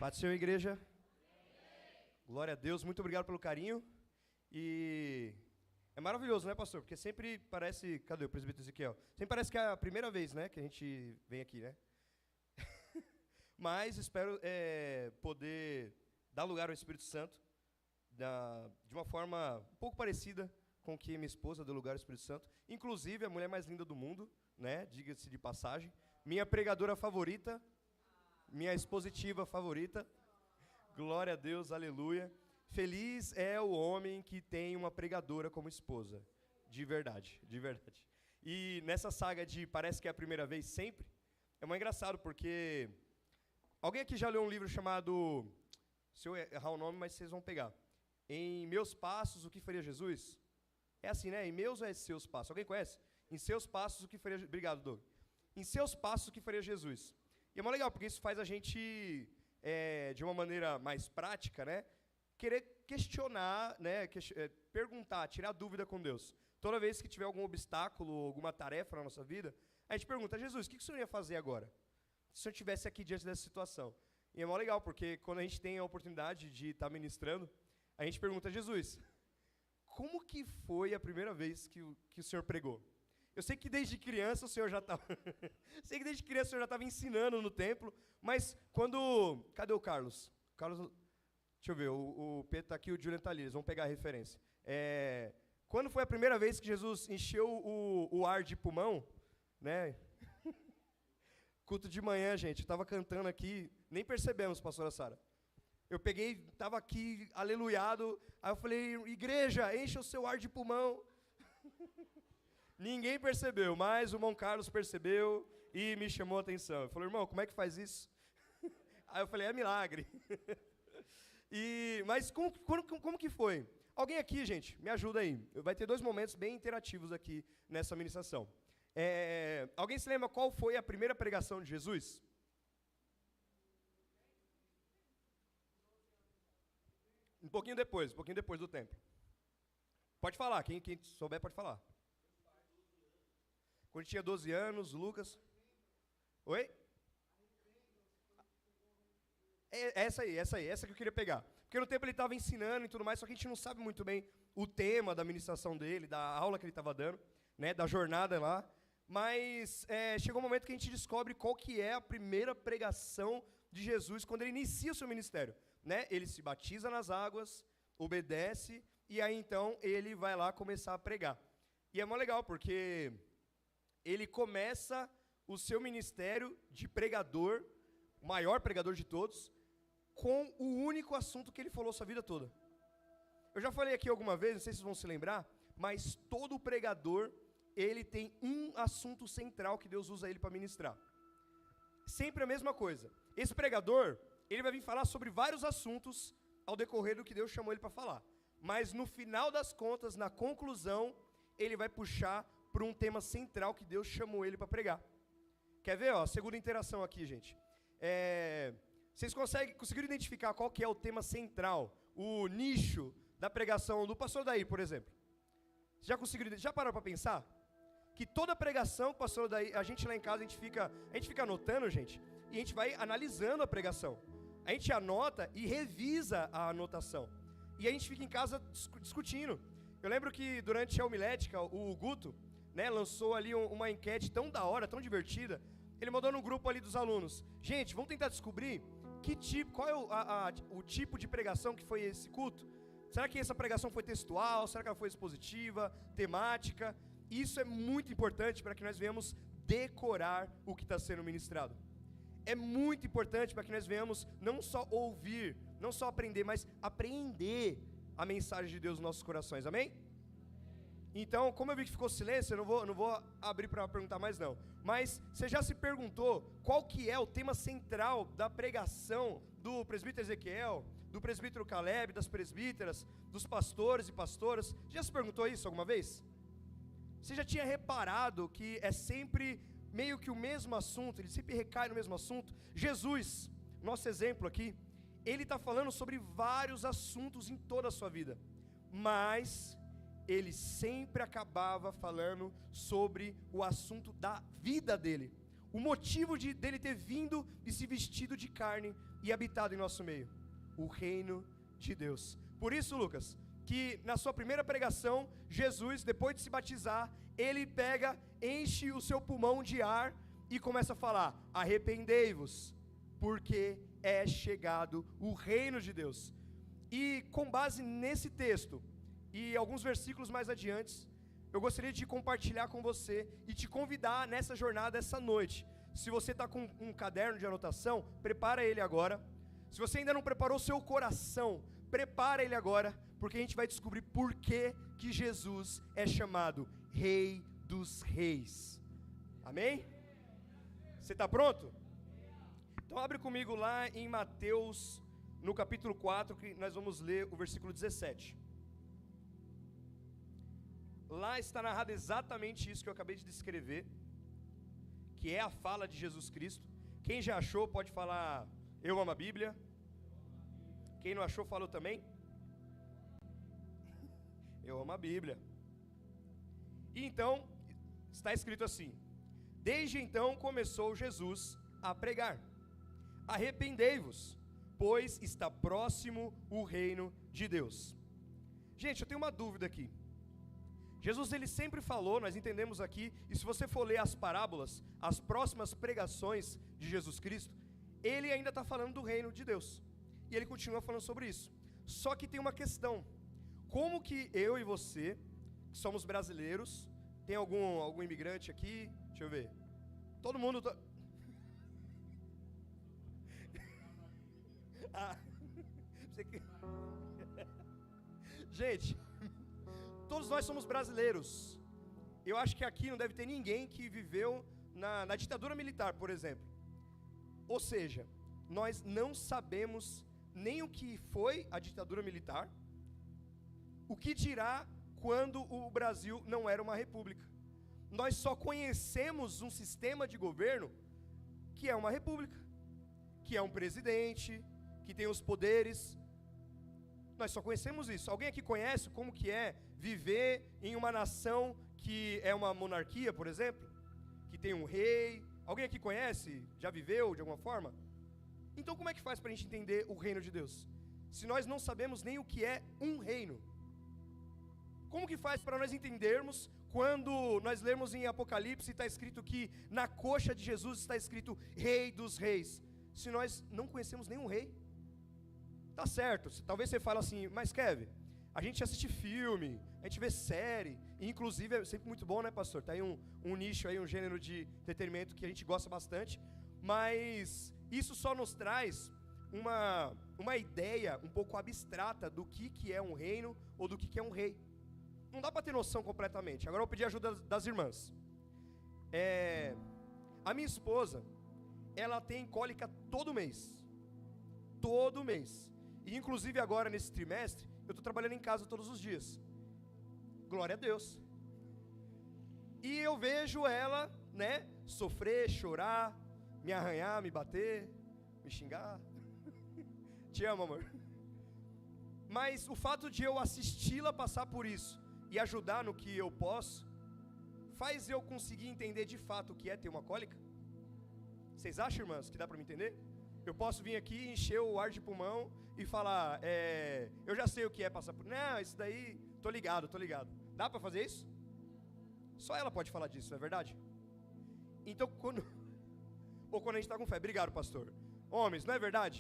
Paz do Senhor, igreja. Glória a Deus, muito obrigado pelo carinho. E é maravilhoso, né, pastor? Porque sempre parece... Cadê o presbítero Ezequiel? Sempre parece que é a primeira vez, né, que a gente vem aqui, né? Mas espero poder dar lugar ao Espírito Santo de uma forma um pouco parecida com que minha esposa deu lugar ao Espírito Santo. Inclusive, a mulher mais linda do mundo, né? Diga-se de passagem. Minha pregadora favorita, minha expositiva favorita. Glória a Deus, aleluia. Feliz é o homem que tem uma pregadora como esposa. De verdade, de verdade. E nessa saga de parece que é a primeira vez sempre, é muito engraçado porque... Alguém aqui já leu um livro chamado... Se eu errar o nome, mas vocês vão pegar. Em Meus Passos, o que faria Jesus? É assim, né? Em meus ou é seus passos? Alguém conhece? Em seus passos, o que faria... Obrigado, Doug. Em seus passos, o que faria Jesus? E é muito legal, porque isso faz a gente, de uma maneira mais prática, né? Querer questionar, né? Perguntar, tirar dúvida com Deus. Toda vez que tiver algum obstáculo, alguma tarefa na nossa vida, a gente pergunta, Jesus, o que o Senhor ia fazer agora? Se o Senhor estivesse aqui diante dessa situação. E é muito legal, porque quando a gente tem a oportunidade de estar ministrando, a gente pergunta, Jesus, como que foi a primeira vez que o Senhor pregou? Eu sei que desde criança o Senhor já estava... sei que desde criança o Senhor já estava ensinando no templo, mas quando... Cadê o Carlos? Carlos... Deixa eu ver, o Pedro está aqui, o Julian está ali, eles vão pegar a referência. Quando foi a primeira vez que Jesus encheu o ar de pulmão, né? Culto de manhã, gente, eu estava cantando aqui, nem percebemos, pastora Sara. Eu peguei, estava aqui, aleluiado, aí eu falei, igreja, encha o seu ar de pulmão. Ninguém percebeu, mas o irmão Carlos percebeu e me chamou a atenção. Ele falou, irmão, como é que faz isso? Aí eu falei, é milagre. Mas como que foi? Alguém aqui, gente, me ajuda aí. Vai ter 2 momentos bem interativos aqui nessa ministração. Alguém se lembra qual foi a primeira pregação de Jesus? Um pouquinho depois do tempo. Pode falar, quem souber pode falar. Quando tinha 12 anos, Lucas. Oi? Essa que eu queria pegar. Porque no tempo ele estava ensinando e tudo mais, só que a gente não sabe muito bem o tema da ministração dele, da aula que ele estava dando, né, da jornada lá. Mas chegou um momento que a gente descobre qual que é a primeira pregação de Jesus quando ele inicia o seu ministério. Né? Ele se batiza nas águas, obedece, e aí então ele vai lá começar a pregar. E é muito legal, porque ele começa o seu ministério de pregador, o maior pregador de todos, com o único assunto que ele falou sua vida toda. Eu já falei aqui alguma vez, não sei se vocês vão se lembrar, mas todo pregador, ele tem um assunto central que Deus usa ele para ministrar. Sempre a mesma coisa. Esse pregador, ele vai vir falar sobre vários assuntos ao decorrer do que Deus chamou ele para falar. Mas no final das contas, na conclusão, ele vai puxar para um tema central que Deus chamou ele para pregar. Quer ver? Ó, segunda interação aqui, gente. Vocês conseguiram identificar qual que é o tema central, o nicho da pregação do pastor Daí, por exemplo? Já pararam para pensar? Que toda pregação, pastor Daí, a gente lá em casa, a gente fica anotando, gente, e a gente vai analisando a pregação. A gente anota e revisa a anotação. E a gente fica em casa discutindo. Eu lembro que durante a homilética, o Guto, né, lançou ali uma enquete tão da hora, tão divertida. Ele mandou no grupo ali dos alunos. Gente, vamos tentar descobrir qual é o tipo de pregação que foi esse culto. Será que essa pregação foi textual? Será que ela foi expositiva, temática? Isso é muito importante para que nós venhamos decorar o que está sendo ministrado. É muito importante para que nós venhamos não só ouvir, não só aprender, mas apreender a mensagem de Deus nos nossos corações, amém? Então, como eu vi que ficou silêncio, eu não vou abrir para perguntar mais não. Mas você já se perguntou qual que é o tema central da pregação do presbítero Ezequiel, do presbítero Caleb, das presbíteras, dos pastores e pastoras? Já se perguntou isso alguma vez? Você já tinha reparado que é sempre meio que o mesmo assunto, ele sempre recai no mesmo assunto? Jesus, nosso exemplo aqui, ele está falando sobre vários assuntos em toda a sua vida, mas ele sempre acabava falando sobre o assunto da vida dele. O motivo dele ter vindo e se vestido de carne e habitado em nosso meio? O reino de Deus. Por isso, Lucas, que na sua primeira pregação, Jesus, depois de se batizar, ele pega, enche o seu pulmão de ar e começa a falar: arrependei-vos, porque é chegado o reino de Deus. E com base nesse texto, e alguns versículos mais adiante, eu gostaria de compartilhar com você e te convidar nessa jornada essa noite. Se você está com um caderno de anotação, prepara ele agora. Se você ainda não preparou seu coração, prepara ele agora, porque a gente vai descobrir por que Jesus é chamado Rei dos Reis. Amém? Você está pronto? Então abre comigo lá em Mateus, no capítulo 4, que nós vamos ler o versículo 17. Lá está narrado exatamente isso que eu acabei de descrever, que é a fala de Jesus Cristo. Quem já achou pode falar: eu amo a Bíblia. Quem não achou falou também: eu amo a Bíblia. E então está escrito assim: desde então começou Jesus a pregar: arrependei-vos, pois está próximo o reino de Deus. Gente, eu tenho uma dúvida aqui. Jesus, ele sempre falou, nós entendemos aqui, e se você for ler as parábolas, as próximas pregações de Jesus Cristo, ele ainda está falando do reino de Deus, e ele continua falando sobre isso. Só que tem uma questão: como que eu e você, que somos brasileiros, tem algum imigrante aqui? Deixa eu ver. Todo mundo Gente, todos nós somos brasileiros. Eu acho que aqui não deve ter ninguém que viveu na ditadura militar, por exemplo. Ou seja, nós não sabemos nem o que foi a ditadura militar, o que dirá quando o Brasil não era uma república. Nós só conhecemos um sistema de governo que é uma república, que é um presidente, que tem os poderes. Nós só conhecemos isso. Alguém aqui conhece como que é viver em uma nação que é uma monarquia, por exemplo? Que tem um rei? Alguém aqui conhece? Já viveu de alguma forma? Então como é que faz para a gente entender o reino de Deus? Se nós não sabemos nem o que é um reino. Como que faz para nós entendermos quando nós lemos em Apocalipse, está escrito que na coxa de Jesus está escrito Rei dos Reis, se nós não conhecemos nenhum rei? Tá certo, talvez você fale assim: mas Kevin, a gente assiste filme, a gente vê série, e inclusive é sempre muito bom, né, pastor? Tá aí um nicho aí, um gênero de entretenimento que a gente gosta bastante, mas isso só nos traz uma ideia um pouco abstrata do que é um reino ou do que é um rei. Não dá para ter noção completamente. Agora eu vou pedir ajuda das irmãs. A minha esposa, ela tem cólica todo mês. Todo mês. E inclusive agora nesse trimestre, eu estou trabalhando em casa todos os dias. Glória a Deus. E eu vejo ela, né, sofrer, chorar, me arranhar, me bater, me xingar. Te amo, amor. Mas o fato de eu assisti-la passar por isso e ajudar no que eu posso, faz eu conseguir entender de fato o que é ter uma cólica? Vocês acham, irmãs, que dá para me entender? Eu posso vir aqui, encher o ar de pulmão e falar: eu já sei o que é passar por... Não, isso daí, tô ligado. Dá para fazer isso? Só ela pode falar disso, não é verdade? Então, quando a gente está com febre, obrigado, pastor. Homens, não é verdade?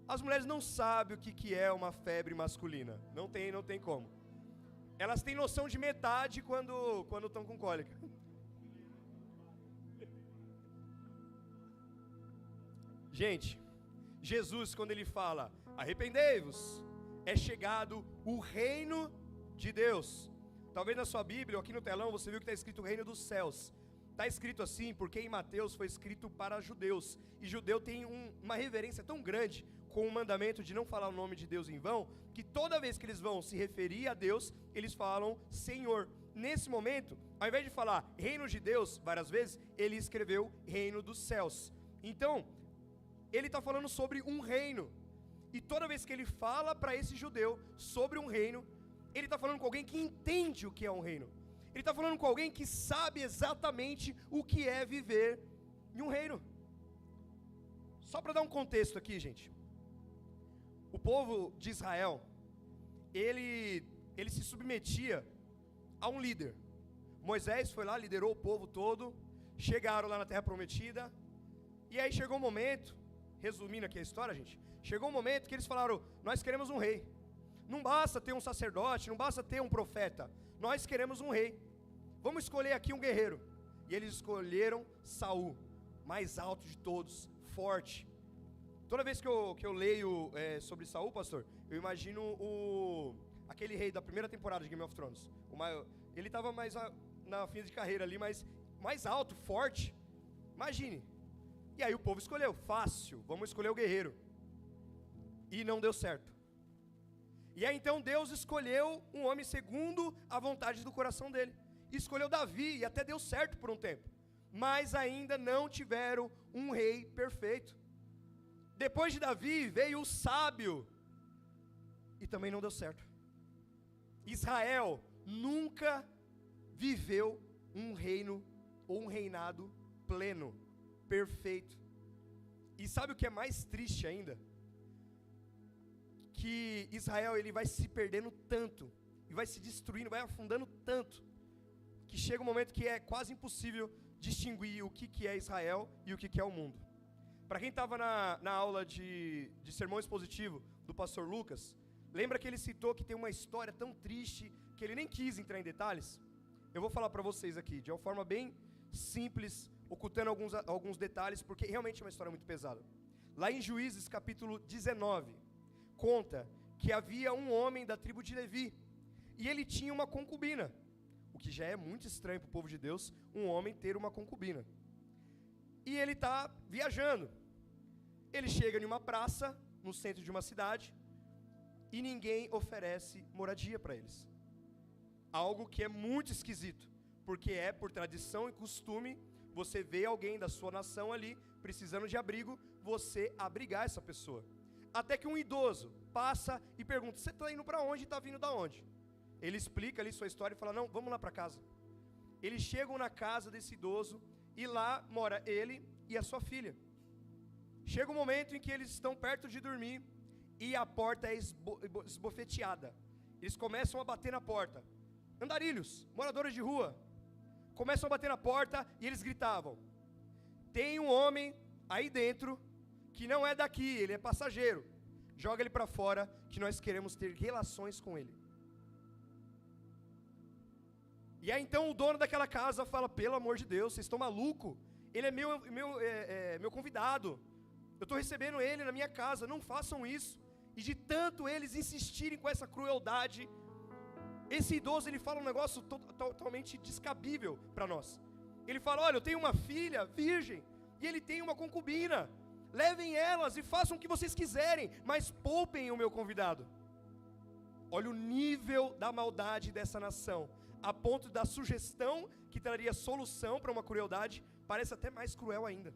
As mulheres não sabem o que é uma febre masculina. Não tem como. Elas têm noção de metade quando estão com cólica. Gente, Jesus, quando ele fala: arrependei-vos, é chegado o reino de Deus. Talvez na sua Bíblia, ou aqui no telão, você viu que está escrito o reino dos céus. Está escrito assim porque em Mateus foi escrito para judeus. E judeu tem uma reverência tão grande com o mandamento de não falar o nome de Deus em vão, que toda vez que eles vão se referir a Deus, eles falam Senhor. Nesse momento, ao invés de falar reino de Deus várias vezes, ele escreveu reino dos céus. Então, ele está falando sobre um reino. E toda vez que ele fala para esse judeu sobre um reino, ele está falando com alguém que entende o que é um reino. Ele está falando com alguém que sabe exatamente o que é viver em um reino. Só para dar um contexto aqui, gente. o povo de Israel, ele se submetia a um líder. Moisés foi lá, liderou o povo todo, chegaram lá na Terra Prometida, e aí chegou um momento, resumindo aqui a história, gente, chegou um momento que eles falaram, nós queremos um rei. Não basta ter um sacerdote, não basta ter um profeta, nós queremos um rei. Vamos escolher aqui um guerreiro. E eles escolheram Saul, mais alto de todos, forte. Toda vez que eu leio sobre Saul, pastor, eu imagino aquele rei da primeira temporada de Game of Thrones. Ele estava mais na fim de carreira ali, mas mais alto, forte. Imagine. E aí o povo escolheu, fácil, vamos escolher o guerreiro. E não deu certo. E aí então Deus escolheu um homem segundo a vontade do coração dele. Escolheu Davi, e até deu certo por um tempo. Mas ainda não tiveram um rei perfeito. Depois de Davi veio o sábio, e também não deu certo. Israel nunca viveu um reino ou um reinado pleno, perfeito. E sabe o que é mais triste ainda? Que Israel ele vai se perdendo tanto, e vai se destruindo, vai afundando tanto, que chega um momento que é quase impossível distinguir o que é Israel e o que é o mundo. Para quem estava na aula de sermão expositivo do pastor Lucas, lembra que ele citou que tem uma história tão triste que ele nem quis entrar em detalhes? Eu vou falar para vocês aqui, de uma forma bem simples, ocultando alguns detalhes, porque realmente é uma história muito pesada. Lá em Juízes capítulo 19, conta que havia um homem da tribo de Levi, e ele tinha uma concubina, o que já é muito estranho para o povo de Deus, um homem ter uma concubina. E ele está viajando, ele chega em uma praça, no centro de uma cidade, e ninguém oferece moradia para eles. Algo que é muito esquisito, porque é por tradição e costume, você vê alguém da sua nação ali, precisando de abrigo, você abrigar essa pessoa. Até que um idoso passa e pergunta, você está indo para onde e está vindo da onde? Ele explica ali sua história e fala, não, vamos lá para casa. Eles chegam na casa desse idoso, e lá mora ele e a sua filha. Chega um momento em que eles estão perto de dormir, e a porta é esbofeteada. Eles começam a bater na porta. Andarilhos, moradores de rua, começam a bater na porta, e eles gritavam, tem um homem aí dentro, que não é daqui, ele é passageiro, joga ele para fora, que nós queremos ter relações com ele. E aí então o dono daquela casa fala, pelo amor de Deus, vocês estão malucos, ele é meu convidado, eu estou recebendo ele na minha casa, não façam isso. E de tanto eles insistirem com essa crueldade, esse idoso ele fala um negócio totalmente descabível para nós. Ele fala, olha, eu tenho uma filha virgem, e ele tem uma concubina, levem elas e façam o que vocês quiserem, mas poupem o meu convidado. Olha o nível da maldade dessa nação, a ponto da sugestão que traria solução para uma crueldade, parece até mais cruel ainda.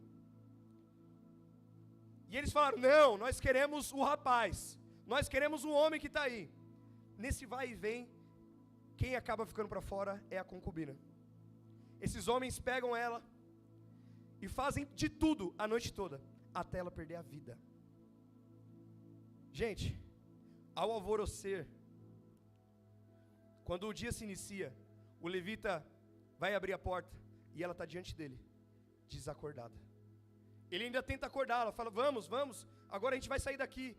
E eles falaram, não, nós queremos o rapaz, nós queremos o homem que está aí. Nesse vai e vem, quem acaba ficando para fora é a concubina. Esses homens pegam ela e fazem de tudo a noite toda, até ela perder a vida. Gente, ao alvorecer, quando o dia se inicia, o levita vai abrir a porta e ela está diante dele, desacordada. Ele ainda tenta acordar, ela fala, vamos, agora a gente vai sair daqui.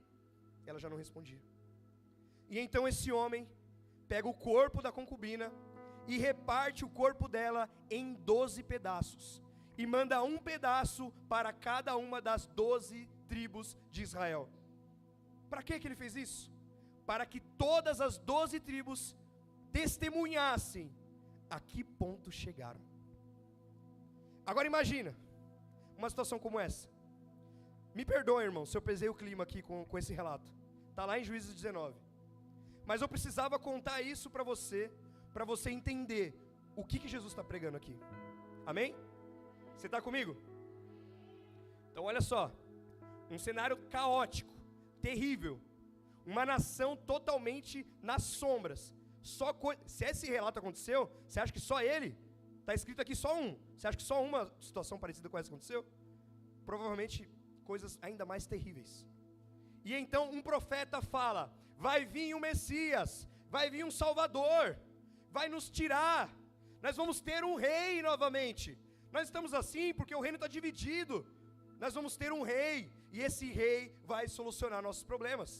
Ela já não respondia. E então esse homem pega o corpo da concubina e reparte o corpo dela em 12 pedaços. E manda um pedaço para cada uma das 12 tribos de Israel. Para que ele fez isso? Para que todas as 12 tribos testemunhassem a que ponto chegaram. Agora imagina uma situação como essa. Me perdoe, irmão, se eu pesei o clima aqui com esse relato. Está lá em Juízes 19. Mas eu precisava contar isso para você entender o que Jesus está pregando aqui. Amém? Você está comigo? Então olha só, um cenário caótico, terrível, uma nação totalmente nas sombras. Se esse relato aconteceu, você acha que só ele? Está escrito aqui só um. Você acha que só uma situação parecida com essa aconteceu? Provavelmente coisas ainda mais terríveis. E então um profeta fala: vai vir um Messias, vai vir um Salvador, vai nos tirar, nós vamos ter um rei novamente. Nós estamos assim porque o reino está dividido. Nós vamos ter um rei, e esse rei vai solucionar nossos problemas.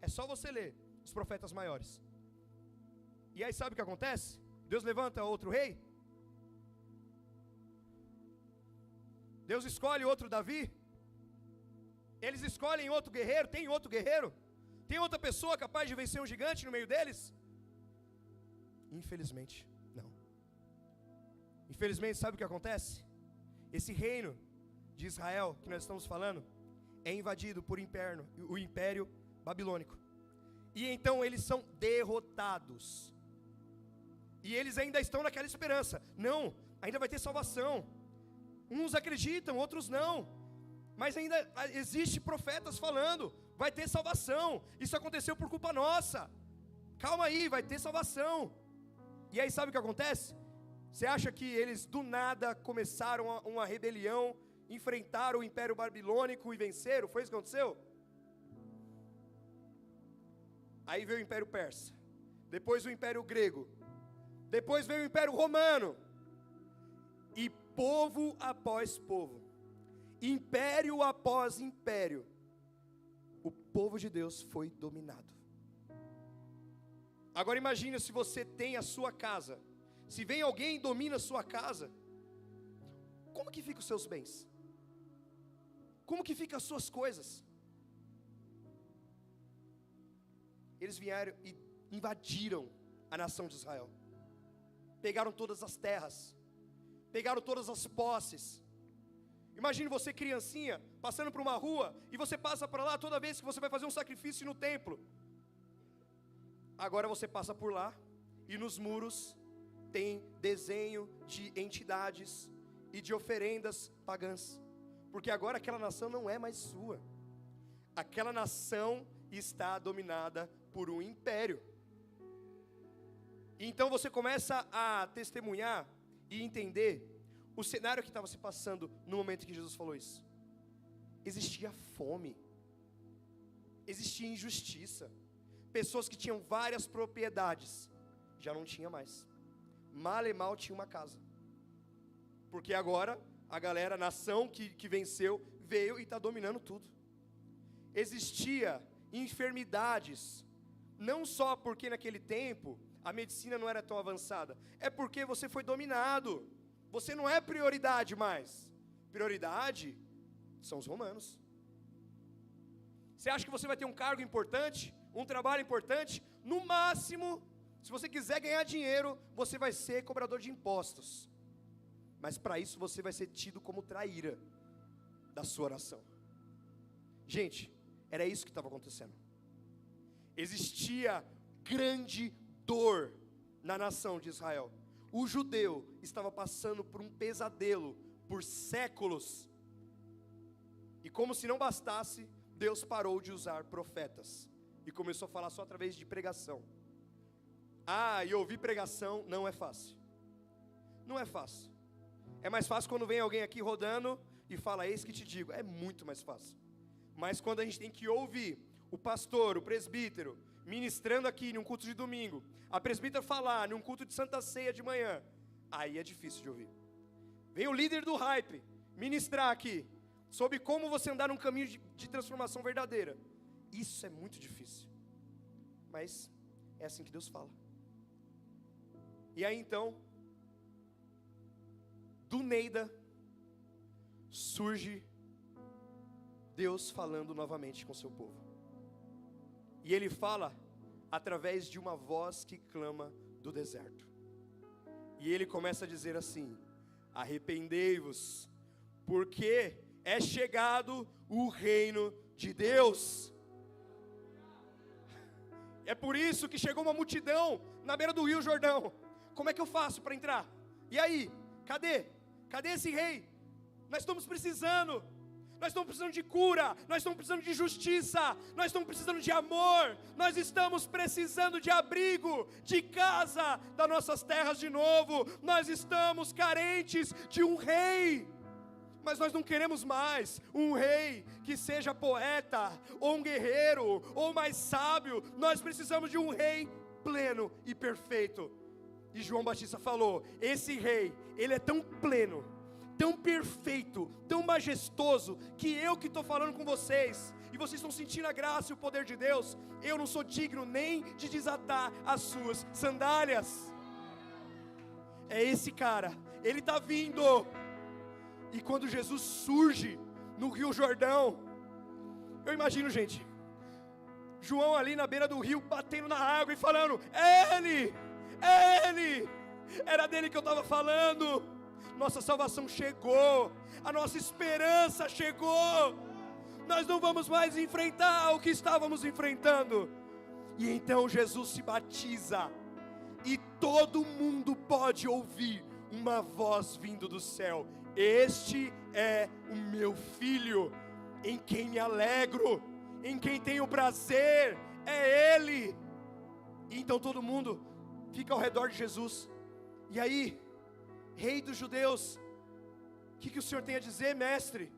É só você ler os profetas maiores. E aí sabe o que acontece? Deus levanta outro rei. Deus escolhe outro Davi. Eles escolhem outro guerreiro. Tem outro guerreiro? Tem outra pessoa capaz de vencer um gigante no meio deles? Infelizmente, não. Infelizmente, sabe o que acontece? Esse reino de Israel que nós estamos falando é invadido por o império babilônico. E então eles são derrotados. E eles ainda estão naquela esperança. Não, ainda vai ter salvação. Uns acreditam, outros não. Mas ainda existe profetas falando: vai ter salvação. Isso aconteceu por culpa nossa. Calma aí, vai ter salvação. E aí sabe o que acontece? Você acha que eles do nada começaram uma rebelião, enfrentaram o império babilônico e venceram? Foi isso que aconteceu? Aí veio o império persa, depois o império grego, depois veio o império romano. E povo após povo, império após império, o povo de Deus foi dominado. Agora imagine se você tem a sua casa. Se vem alguém e domina a sua casa, como que ficam os seus bens? Como que ficam as suas coisas? Eles vieram e invadiram a nação de Israel. Pegaram todas as terras, pegaram todas as posses. Imagine você criancinha, passando por uma rua, e você passa por lá toda vez que você vai fazer um sacrifício no templo. Agora você passa por lá, e nos muros tem desenho de entidades e de oferendas pagãs. Porque agora aquela nação não é mais sua. Aquela nação está dominada por um império. Então você começa a testemunhar e entender o cenário que estava se passando no momento que Jesus falou isso. Existia fome, existia injustiça. Pessoas que tinham várias propriedades já não tinha mais. Mal e mal tinha uma casa. Porque agora a galera, a nação que venceu, veio e está dominando tudo. Existia enfermidades, não só porque naquele tempo a medicina não era tão avançada, é porque você foi dominado. Você não é prioridade mais. Prioridade são os romanos. Você acha que você vai ter um cargo importante, um trabalho importante? No máximo, se você quiser ganhar dinheiro, você vai ser cobrador de impostos. Mas para isso você vai ser tido como traíra da sua nação. Gente, era isso que estava acontecendo. Existia grande dor na nação de Israel. O judeu estava passando por um pesadelo por séculos. E como se não bastasse, Deus parou de usar profetas e começou a falar só através de pregação. E ouvir pregação não é fácil. Não é fácil. É mais fácil quando vem alguém aqui rodando e fala: eis que te digo. É muito mais fácil. Mas quando a gente tem que ouvir o pastor, o presbítero, ministrando aqui num culto de domingo, a presbítera falar num culto de Santa Ceia de manhã, aí é difícil de ouvir. Vem o líder do hype ministrar aqui sobre como você andar num caminho de transformação verdadeira. Isso é muito difícil. Mas é assim que Deus fala. E aí então, do Neida, surge Deus falando novamente com seu povo. E Ele fala através de uma voz que clama do deserto. E Ele começa a dizer assim: arrependei-vos, porque é chegado o reino de Deus. É por isso que chegou uma multidão na beira do Rio Jordão. Como é que eu faço para entrar? E aí? Cadê? Cadê esse rei? Nós estamos precisando. Nós estamos precisando de cura. Nós estamos precisando de justiça. Nós estamos precisando de amor. Nós estamos precisando de abrigo, de casa, das nossas terras de novo. Nós estamos carentes de um rei. Mas nós não queremos mais um rei que seja poeta, ou um guerreiro, ou mais sábio. Nós precisamos de um rei pleno e perfeito. E João Batista falou, esse rei, ele é tão pleno, tão perfeito, tão majestoso, que eu que estou falando com vocês, e vocês estão sentindo a graça e o poder de Deus, eu não sou digno nem de desatar as suas sandálias. É esse cara, ele está vindo. E quando Jesus surge no Rio Jordão, eu imagino, gente, João ali na beira do rio, batendo na água e falando, é Ele, era dele que eu estava falando. Nossa salvação chegou, a nossa esperança chegou, nós não vamos mais enfrentar o que estávamos enfrentando. E então Jesus se batiza, e todo mundo pode ouvir uma voz vindo do céu, este é o meu filho, em quem me alegro, em quem tenho prazer, é Ele. E então todo mundo fica ao redor de Jesus. E aí, rei dos judeus, o que o Senhor tem a dizer, mestre?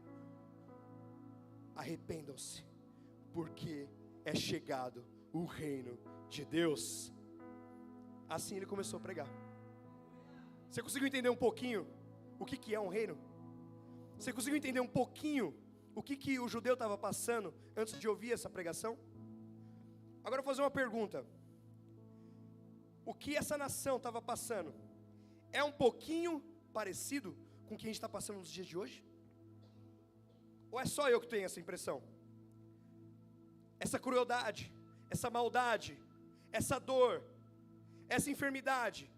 Arrependam-se, porque é chegado o reino de Deus. Assim ele começou a pregar. Você conseguiu entender um pouquinho o que é um reino? Você conseguiu entender um pouquinho o que o judeu estava passando antes de ouvir essa pregação? Agora eu vou fazer uma pergunta. O que essa nação estava passando é um pouquinho parecido com o que a gente está passando nos dias de hoje? Ou é só eu que tenho essa impressão? Essa crueldade, essa maldade, essa dor, essa enfermidade,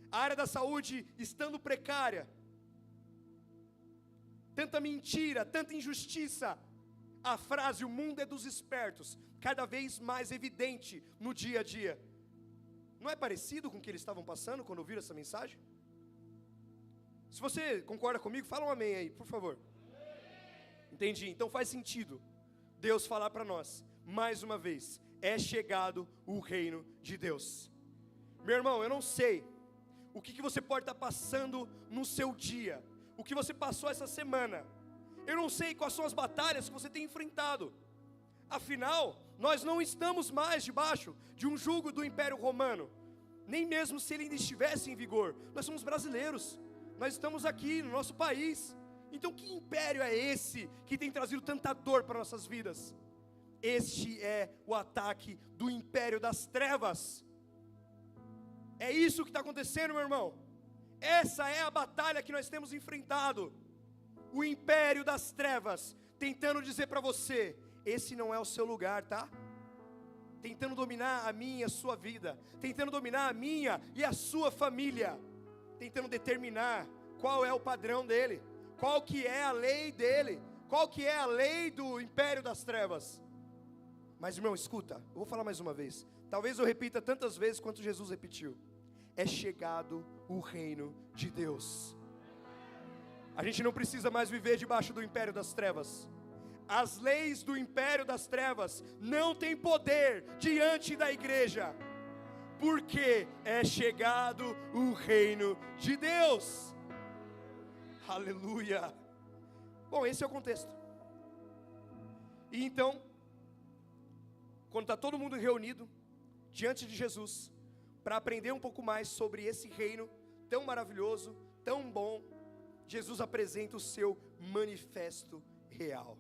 a área da saúde estando precária, tanta mentira, tanta injustiça, a frase, o mundo é dos espertos, cada vez mais evidente no dia a dia. Não é parecido com o que eles estavam passando quando ouviram essa mensagem? Se você concorda comigo, fala um amém aí, por favor. Entendi, então faz sentido Deus falar para nós, mais uma vez, é chegado o reino de Deus. Meu irmão, eu não sei o que você pode estar passando no seu dia, o que você passou essa semana. Eu não sei quais são as batalhas que você tem enfrentado. Afinal, nós não estamos mais debaixo de um jugo do Império Romano, nem mesmo se ele ainda estivesse em vigor. Nós somos brasileiros, nós estamos aqui no nosso país. Então que império é esse que tem trazido tanta dor para nossas vidas? Este é o ataque do império das trevas. É isso que está acontecendo, meu irmão. Essa é a batalha que nós temos enfrentado. O império das trevas tentando dizer para você, esse não é o seu lugar, tá? Tentando dominar a minha e a sua vida, tentando dominar a minha e a sua família, tentando determinar qual é o padrão dele, qual que é a lei dele, qual que é a lei do império das trevas. Mas irmão, escuta, eu vou falar mais uma vez, talvez eu repita tantas vezes quanto Jesus repetiu. É chegado o reino de Deus. A gente não precisa mais viver debaixo do império das trevas. As leis do império das trevas não têm poder diante da igreja, porque é chegado o reino de Deus. Aleluia. Bom, esse é o contexto. E então, quando está todo mundo reunido diante de Jesus, para aprender um pouco mais sobre esse reino tão maravilhoso, tão bom, Jesus apresenta o seu manifesto real.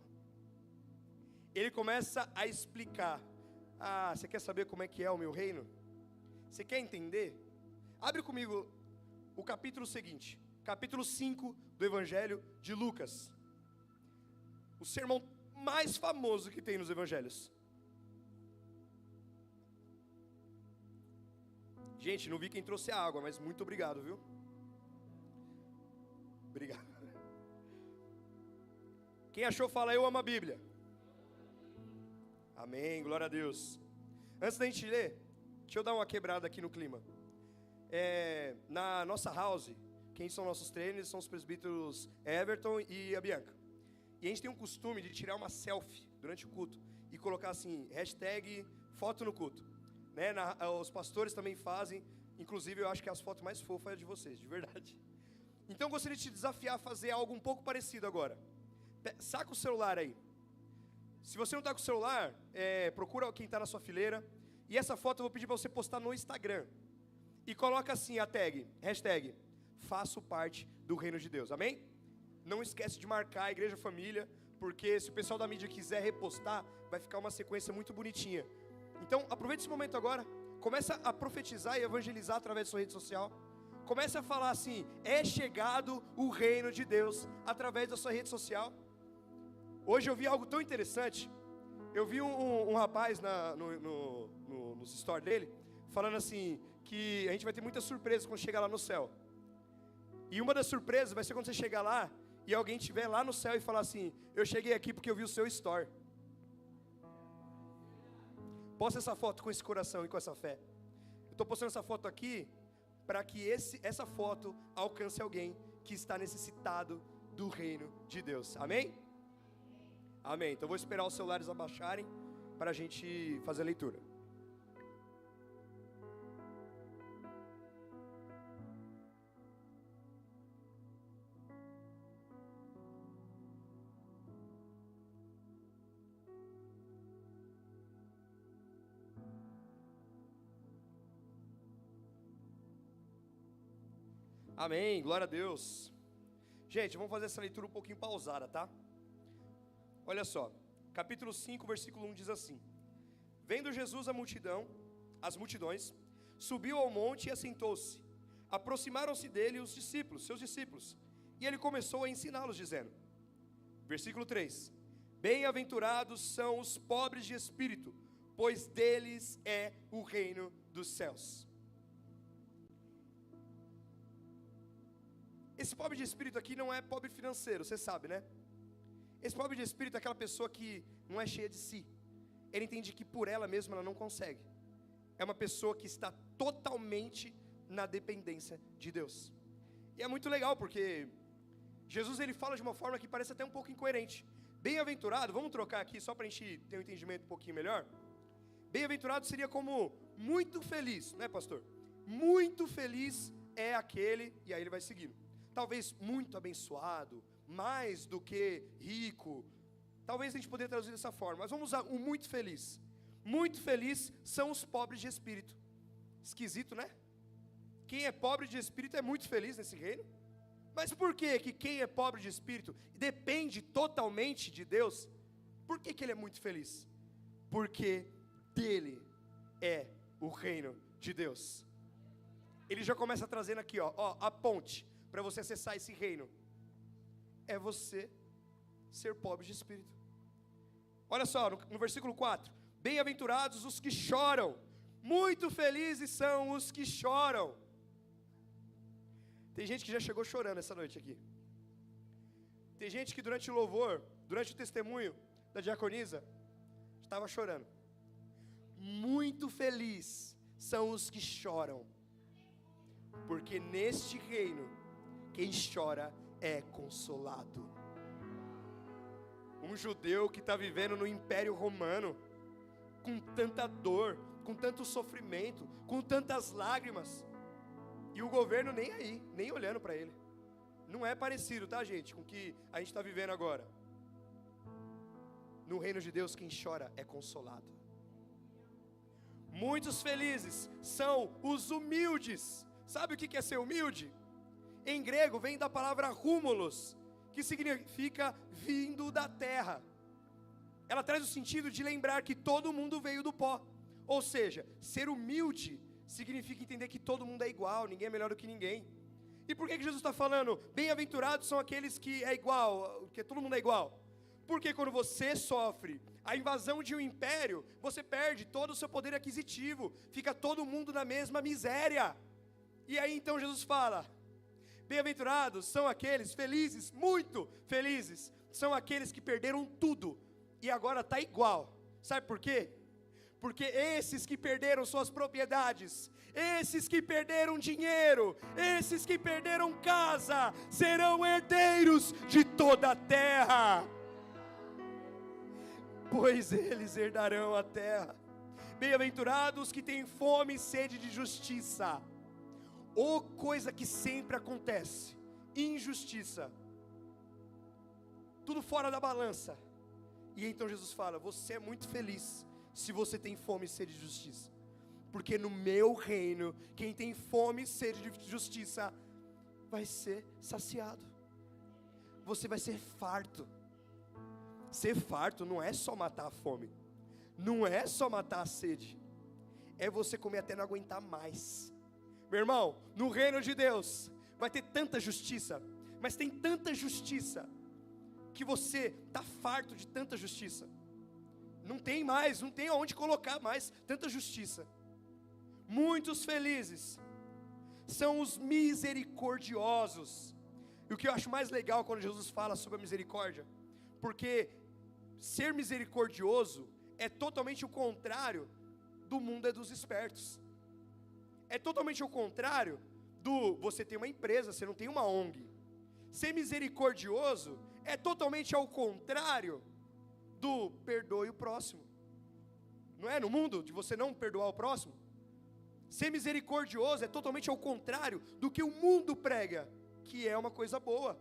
Ele começa a explicar. Você quer saber como é que é o meu reino? Você quer entender? Abre comigo o capítulo seguinte, capítulo 5 do Evangelho de Lucas. O sermão mais famoso que tem nos Evangelhos. Gente, não vi quem trouxe a água, mas muito obrigado, viu? Obrigado. Quem achou, fala, eu amo a Bíblia. Amém, glória a Deus. Antes da gente ler, deixa eu dar uma quebrada aqui no clima. Na nossa house, quem são nossos trainers são os presbíteros Everton e a Bianca. E a gente tem um costume de tirar uma selfie durante o culto e colocar assim, hashtag foto no culto. Né? Os pastores também fazem, inclusive eu acho que as fotos mais fofas é de vocês, de verdade. Então eu gostaria de te desafiar a fazer algo um pouco parecido agora. Saca o celular aí. Se você não está com o celular, procura quem está na sua fileira. E essa foto eu vou pedir para você postar no Instagram. E coloca assim a hashtag, faço parte do reino de Deus, amém? Não esquece de marcar a Igreja Família, porque se o pessoal da mídia quiser repostar, vai ficar uma sequência muito bonitinha. Então, aproveite esse momento agora, começa a profetizar e evangelizar através da sua rede social. Comece a falar assim, é chegado o reino de Deus através da sua rede social. Hoje eu vi algo tão interessante. Eu vi um rapaz nos stories dele, falando assim, que a gente vai ter muitas surpresas quando chegar lá no céu. E uma das surpresas vai ser quando você chegar lá, e alguém estiver lá no céu e falar assim, eu cheguei aqui porque eu vi o seu story. Posta essa foto com esse coração e com essa fé. Eu estou postando essa foto aqui, para que essa foto alcance alguém que está necessitado do reino de Deus, amém? Amém, então vou esperar os celulares abaixarem, para a gente fazer a leitura. Amém, glória a Deus. Gente, vamos fazer essa leitura um pouquinho pausada, tá? Olha só, capítulo 5, versículo 1 diz assim: Vendo Jesus as multidões, subiu ao monte e assentou-se. Aproximaram-se dele os discípulos, seus discípulos, e ele começou a ensiná-los, dizendo, versículo 3: Bem-aventurados são os pobres de espírito, pois deles é o reino dos céus. Esse pobre de espírito aqui não é pobre financeiro, você sabe, né? Esse pobre de espírito é aquela pessoa que não é cheia de si. Ele entende que por ela mesma ela não consegue. É uma pessoa que está totalmente na dependência de Deus. E é muito legal porque Jesus ele fala de uma forma que parece até um pouco incoerente. Bem-aventurado, vamos trocar aqui só para a gente ter um entendimento um pouquinho melhor. Bem-aventurado seria como muito feliz, né, pastor? Muito feliz é aquele, e aí ele vai seguindo. Talvez muito abençoado, mais do que rico. Talvez a gente poderia traduzir dessa forma, mas vamos usar o muito feliz. Muito feliz são os pobres de espírito. Esquisito, né? Quem é pobre de espírito é muito feliz nesse reino. Mas por que quem é pobre de espírito depende totalmente de Deus? Por que ele é muito feliz? Porque dele é o reino de Deus. Ele já começa trazendo aqui, ó, a ponte para você acessar esse reino. É você ser pobre de espírito. Olha só, no versículo 4. Bem-aventurados os que choram, muito felizes são os que choram. Tem gente que já chegou chorando essa noite aqui. Tem gente que durante o louvor, durante o testemunho da diaconisa, estava chorando. Muito felizes são os que choram, porque neste reino, quem chora é consolado. Um judeu que está vivendo no Império Romano, com tanta dor, com tanto sofrimento, com tantas lágrimas, e o governo nem aí, nem olhando para ele. Não é parecido, tá, gente, com o que a gente está vivendo agora. No reino de Deus, quem chora é consolado. Muitos felizes são os humildes. Sabe o que é ser humilde? Em grego vem da palavra húmulos, que significa vindo da terra. Ela traz o sentido de lembrar que todo mundo veio do pó. Ou seja, ser humilde significa entender que todo mundo é igual, ninguém é melhor do que ninguém. E por que Jesus está falando, bem-aventurados são aqueles que é igual, que todo mundo é igual? Porque quando você sofre a invasão de um império, você perde todo o seu poder aquisitivo, fica todo mundo na mesma miséria. E aí então Jesus fala, bem-aventurados são aqueles felizes, muito felizes, são aqueles que perderam tudo e agora está igual. Sabe por quê? Porque esses que perderam suas propriedades, esses que perderam dinheiro, esses que perderam casa, serão herdeiros de toda a terra, pois eles herdarão a terra. Bem-aventurados que têm fome e sede de justiça. Coisa que sempre acontece, injustiça, tudo fora da balança. E então Jesus fala: você é muito feliz se você tem fome e sede de justiça, porque no meu reino, quem tem fome e sede de justiça vai ser saciado. Você vai ser farto. Ser farto não é só matar a fome, não é só matar a sede, é você comer até não aguentar mais. Meu irmão, no reino de Deus vai ter tanta justiça, mas tem tanta justiça que você está farto de tanta justiça. Não tem mais, não tem aonde colocar mais tanta justiça. Muitos felizes são os misericordiosos. E o que eu acho mais legal quando Jesus fala sobre a misericórdia, porque ser misericordioso é totalmente o contrário do mundo dos espertos. É totalmente o contrário do você tem uma empresa, você não tem uma ONG. Ser misericordioso é totalmente ao contrário do perdoe o próximo. Não é no mundo de você não perdoar o próximo? Ser misericordioso é totalmente ao contrário do que o mundo prega, que é uma coisa boa.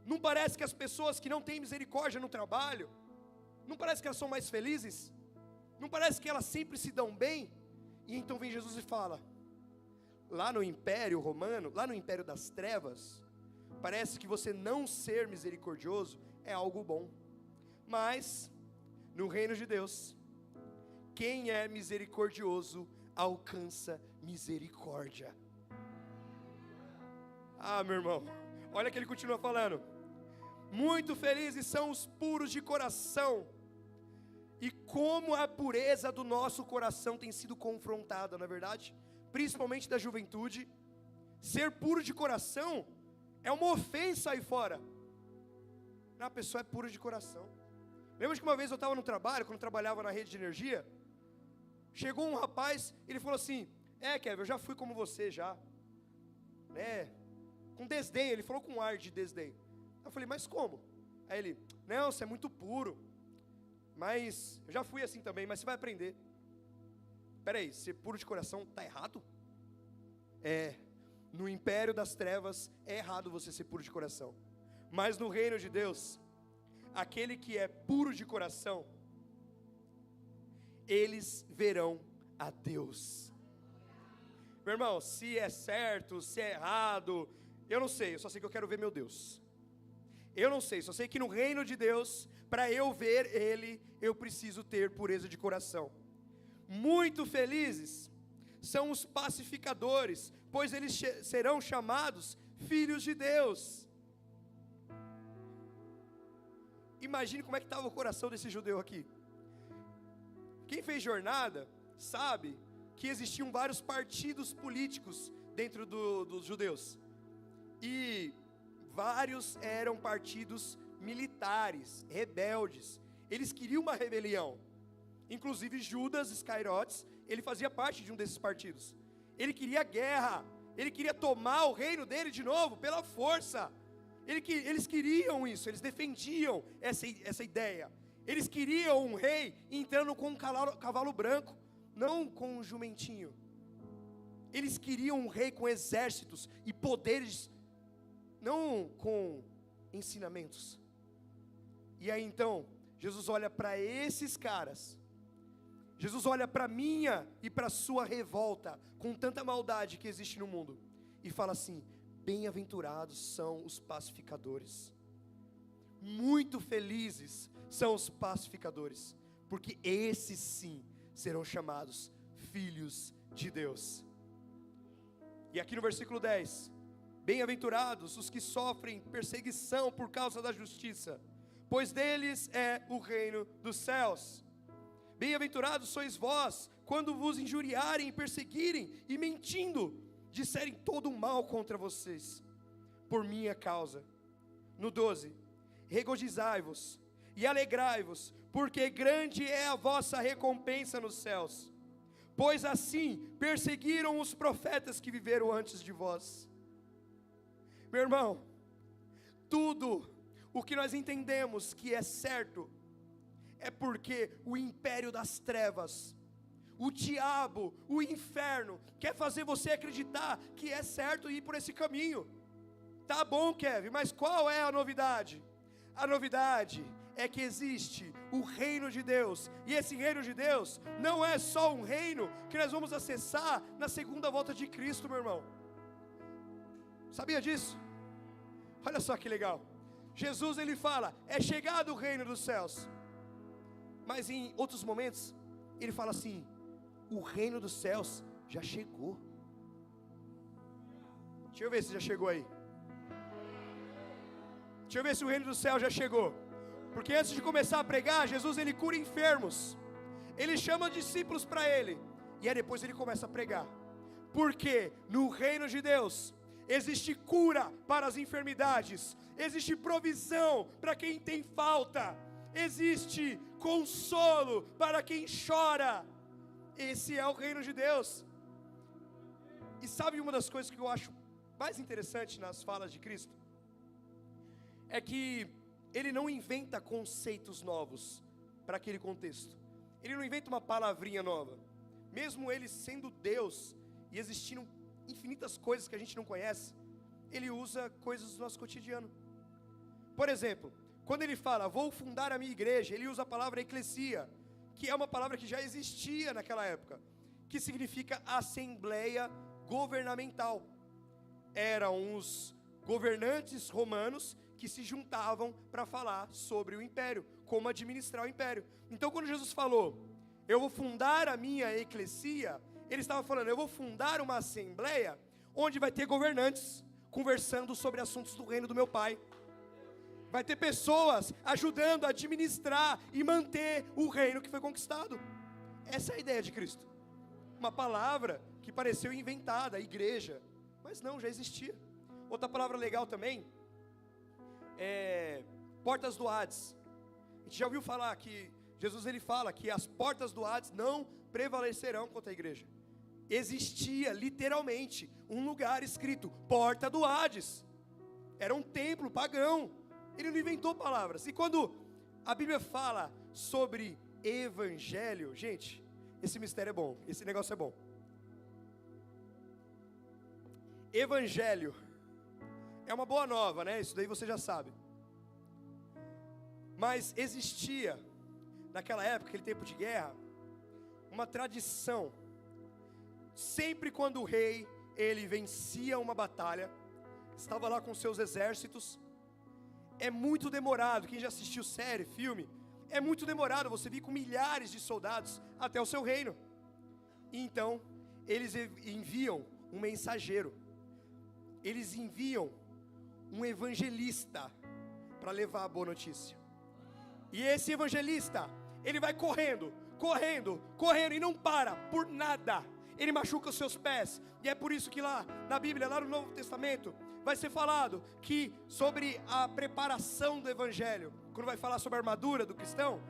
Não parece que as pessoas que não têm misericórdia no trabalho, não parece que elas são mais felizes? Não parece que elas sempre se dão bem? E então vem Jesus e fala: lá no Império Romano, lá no Império das Trevas, parece que você não ser misericordioso é algo bom. Mas, no reino de Deus, quem é misericordioso alcança misericórdia. Ah, meu irmão, olha que ele continua falando: muito felizes são os puros de coração. E como a pureza do nosso coração tem sido confrontada, na verdade, principalmente da juventude. Ser puro de coração é uma ofensa aí fora. A pessoa é pura de coração. Lembra que uma vez eu estava no trabalho, quando eu trabalhava na rede de energia, chegou um rapaz, ele falou assim: Kevin, eu já fui como você já, né? Com desdém, ele falou com ar de desdém. Eu falei: mas como? Aí ele: não, você é muito puro. Mas eu já fui assim também, mas você vai aprender. Peraí, ser puro de coração está errado? No império das trevas é errado você ser puro de coração. Mas no reino de Deus, aquele que é puro de coração, eles verão a Deus. Meu irmão, se é certo, se é errado, eu não sei, eu só sei que eu quero ver meu Deus. Eu não sei, só sei que no reino de Deus, para eu ver Ele, eu preciso ter pureza de coração. Muito felizes são os pacificadores, pois eles serão chamados filhos de Deus. Imagine como é que estava o coração desse judeu aqui. Quem fez jornada sabe que existiam vários partidos políticos dentro dos judeus. E vários eram partidos militares, rebeldes. Eles queriam uma rebelião. Inclusive Judas Iscariotes, ele fazia parte de um desses partidos. Ele queria guerra, ele queria tomar o reino dele de novo, pela força. Eles queriam isso, eles defendiam essa ideia. Eles queriam um rei entrando com um cavalo branco, não com um jumentinho. Eles queriam um rei com exércitos e poderes, não com ensinamentos. E aí então, Jesus olha para esses caras, Jesus olha para a minha e para a sua revolta, com tanta maldade que existe no mundo, e fala assim: bem-aventurados são os pacificadores. Muito felizes são os pacificadores, porque esses sim serão chamados filhos de Deus. E aqui no versículo 10, bem-aventurados os que sofrem perseguição por causa da justiça, pois deles é o reino dos céus. Bem-aventurados sois vós, quando vos injuriarem e perseguirem, e mentindo, disserem todo o mal contra vocês, por minha causa. No 12, regozijai-vos e alegrai-vos, porque grande é a vossa recompensa nos céus, pois assim perseguiram os profetas que viveram antes de vós. Meu irmão, tudo o que nós entendemos que é certo, é porque o império das trevas, o diabo, o inferno, quer fazer você acreditar que é certo ir por esse caminho. Tá bom, Kevin, mas qual é a novidade? A novidade é que existe o reino de Deus. E esse reino de Deus não é só um reino que nós vamos acessar na segunda volta de Cristo, meu irmão. Sabia disso? Olha só que legal. Jesus, ele fala, é chegado o reino dos céus. Mas em outros momentos, ele fala assim, o reino dos céus já chegou. Deixa eu ver se já chegou aí. Deixa eu ver se o reino do céu já chegou. Porque antes de começar a pregar, Jesus, ele cura enfermos. Ele chama discípulos para ele. E aí depois ele começa a pregar. Porque no reino de Deus existe cura para as enfermidades, existe provisão para quem tem falta, existe consolo para quem chora. Esse é o reino de Deus. E sabe uma das coisas que eu acho mais interessante nas falas de Cristo? É que ele não inventa conceitos novos para aquele contexto. Ele não inventa uma palavrinha nova. Mesmo ele sendo Deus e existindo infinitas coisas que a gente não conhece, ele usa coisas do nosso cotidiano. Por exemplo, quando ele fala, vou fundar a minha igreja, ele usa a palavra eclesia, que é uma palavra que já existia naquela época, que significa assembleia governamental. Eram os governantes romanos que se juntavam para falar sobre o império, como administrar o império. Então quando Jesus falou, eu vou fundar a minha eclesia, ele estava falando, eu vou fundar uma assembleia, onde vai ter governantes, conversando sobre assuntos do reino do meu Pai. Vai ter pessoas ajudando a administrar e manter o reino que foi conquistado. Essa é a ideia de Cristo. Uma palavra que pareceu inventada, igreja, mas não, já existia. Outra palavra legal também, portas do Hades. A gente já ouviu falar que Jesus ele fala que as portas do Hades não prevalecerão contra a igreja. Existia literalmente um lugar escrito porta do Hades. Era um templo pagão. Ele não inventou palavras. E quando a Bíblia fala sobre evangelho, gente, esse mistério é bom, esse negócio é bom. Evangelho é uma boa nova, né? Isso daí você já sabe. Mas existia, naquela época, aquele tempo de guerra, uma tradição. Sempre quando o rei, ele vencia uma batalha, estava lá com seus exércitos, é muito demorado, quem já assistiu série, filme, é muito demorado você vir com milhares de soldados até o seu reino. E então, eles enviam um mensageiro, eles enviam um evangelista para levar a boa notícia. E esse evangelista, ele vai correndo, e não para por nada. Ele machuca os seus pés. E é por isso que lá na Bíblia, lá no Novo Testamento, vai ser falado que sobre a preparação do evangelho, quando vai falar sobre a armadura do cristão,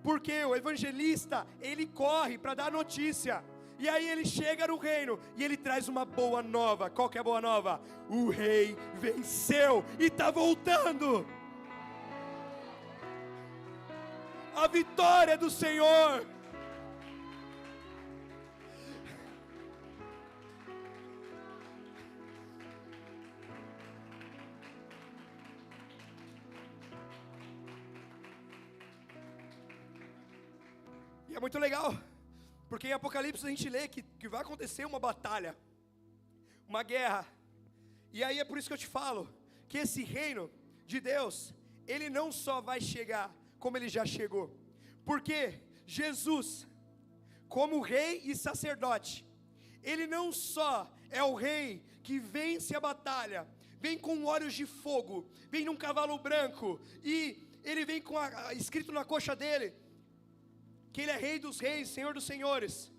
porque o evangelista, ele corre para dar notícia. E aí ele chega no reino e ele traz uma boa nova. Qual que é a boa nova? O rei venceu e está voltando. A vitória do Senhor. E é muito legal, porque em Apocalipse a gente lê que vai acontecer uma batalha, uma guerra. E aí é por isso que eu te falo, que esse reino de Deus, ele não só vai chegar, como ele já chegou. Porque Jesus, como rei e sacerdote, ele não só é o rei que vence a batalha, vem com olhos de fogo, vem num cavalo branco, e ele vem com escrito na coxa dele, que ele é rei dos reis, senhor dos senhores.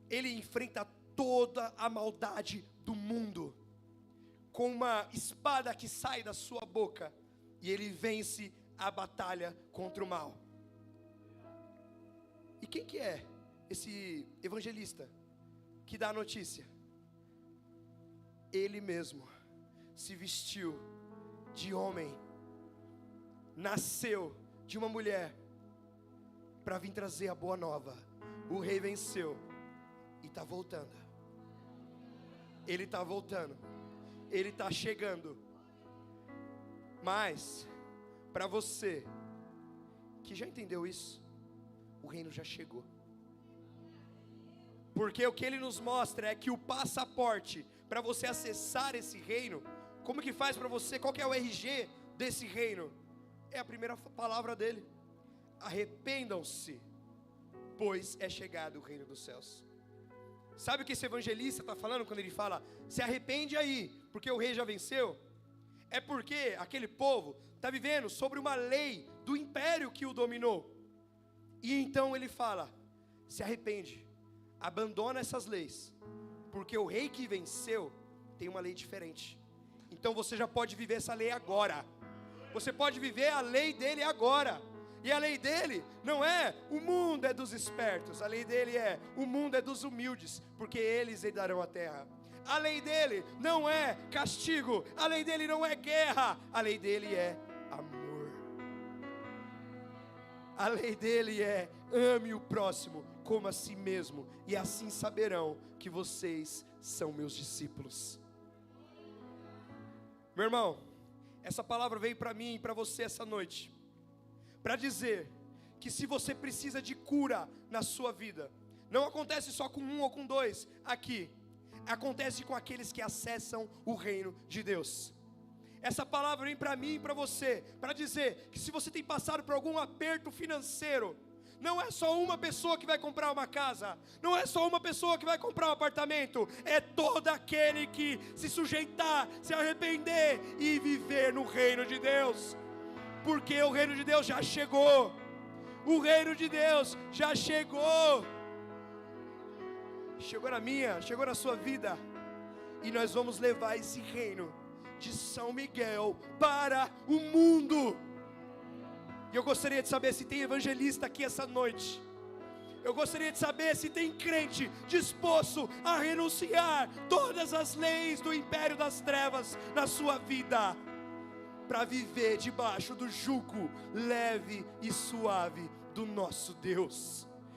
Ele enfrenta toda a maldade do mundo, com uma espada que sai da sua boca, e ele vence a batalha contra o mal. E quem que é esse evangelista que dá a notícia? Ele mesmo se vestiu de homem, nasceu de uma mulher, para vir trazer a boa nova. O rei venceu e está voltando. Ele está voltando. Ele está chegando. Mas, para você que já entendeu isso, o reino já chegou. Porque o que ele nos mostra é que o passaporte para você acessar esse reino, como que faz para você, qual que é o RG desse reino? É a primeira palavra dele: arrependam-se, pois é chegado o reino dos céus. Sabe o que esse evangelista está falando quando ele fala, se arrepende aí, porque o rei já venceu? É porque aquele povo está vivendo sobre uma lei do império que o dominou. E então ele fala, se arrepende, abandona essas leis, porque o rei que venceu tem uma lei diferente. Então você já pode viver essa lei agora. Você pode viver a lei dele agora. E a lei dele não é o mundo é dos espertos. A lei dele é o mundo é dos humildes, porque eles herdarão a terra. A lei dele não é castigo. A lei dele não é guerra. A lei dele é amor. A lei dele é ame o próximo como a si mesmo, e assim saberão que vocês são meus discípulos. Meu irmão, essa palavra veio para mim e para você essa noite, para dizer que se você precisa de cura na sua vida, não acontece só com um ou com dois aqui, acontece com aqueles que acessam o reino de Deus. Essa palavra vem para mim e para você, para dizer que se você tem passado por algum aperto financeiro, não é só uma pessoa que vai comprar uma casa, não é só uma pessoa que vai comprar um apartamento, é todo aquele que se sujeitar, se arrepender e viver no reino de Deus, porque o reino de Deus já chegou, o reino de Deus já chegou, chegou na minha, chegou na sua vida, e nós vamos levar esse reino de São Miguel para o mundo. E eu gostaria de saber se tem evangelista aqui essa noite. Eu gostaria de saber se tem crente disposto a renunciar todas as leis do império das trevas na sua vida, para viver debaixo do jugo leve e suave do nosso Deus.